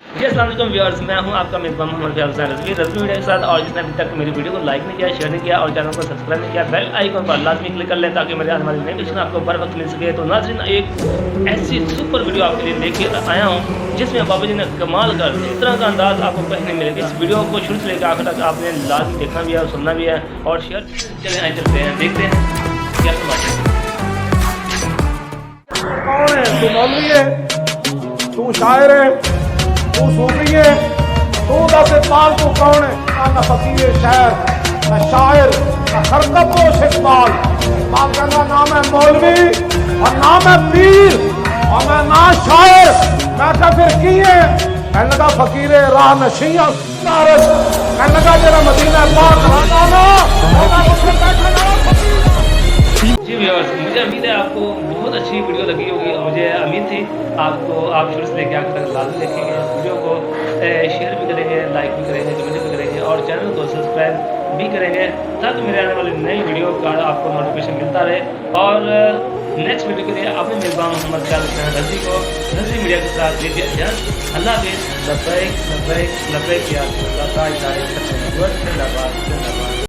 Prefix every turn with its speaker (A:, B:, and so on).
A: जी अस्सलाम वालेकुम व्यूअर्स, मैं हूं आपका मेज़बान मोहम्मद फैज़ हुसैन रज़वी वीडियो के साथ। और जिसने अभी तक मेरी वीडियो को लाइक नहीं किया, शेयर नहीं किया और चैनल को सब्सक्राइब नहीं किया, बेल आइकन पर लाजमी क्लिक कर लें ताकि मेरे आने वाली नोटिफिकेशन आपको बर वक्त मिल सके। तो नाज़रीन, एक ऐसी सुपर वीडियो आपके लिए लेकर आया हूँ जिसमें बाबा जी ने कमाल कर इस तरह का अंदाज़ आपको कहीं नहीं मिलेगा। इस वीडियो को शुरू से लेकर आखिर तक आपने लाजमी देखना भी है और सुनना भी है और शेयर। चले आए चलते हैं, देखते हैं क्या समाचार।
B: कौन है? तू मौलवी है, तू शायर है, तू सूफी है, तू दस इकबाल तू कौन है? ना फकीर शायर, ना शायर, ना हरकत व इकबाल। इकबाल का नाम है मौलवी और नाम है पीर और मैं ना शायर। मैं क्या फिर की है? कहने लगा फकीर राह नशियां नारद, कहने लगा जरा मदीना पाक राना
A: जी व्यूअर्स, मुझे उम्मीद है आपको बहुत अच्छी वीडियो लगी होगी और मुझे उम्मीद थी आप शुरू से लेकर आखिर तक लाजमी देखेंगे। वीडियो को शेयर भी करेंगे, लाइक भी करेंगे, कमेंट भी करेंगे और चैनल को सब्सक्राइब भी करेंगे ताकि मेरे आने वाली नई वीडियो का आपको नोटिफिकेशन मिलता रहे। और नेक्स्ट वीडियो के लिए अपने मेज़बान मोहम्मद फैज़ हुसैन रज़वी को रज़वी मीडिया के साथ दीजिए इजाज़त। अल्लाह हाफ़िज़। लब्बैक लब्बैक लब्बैक या रसूलल्लाह।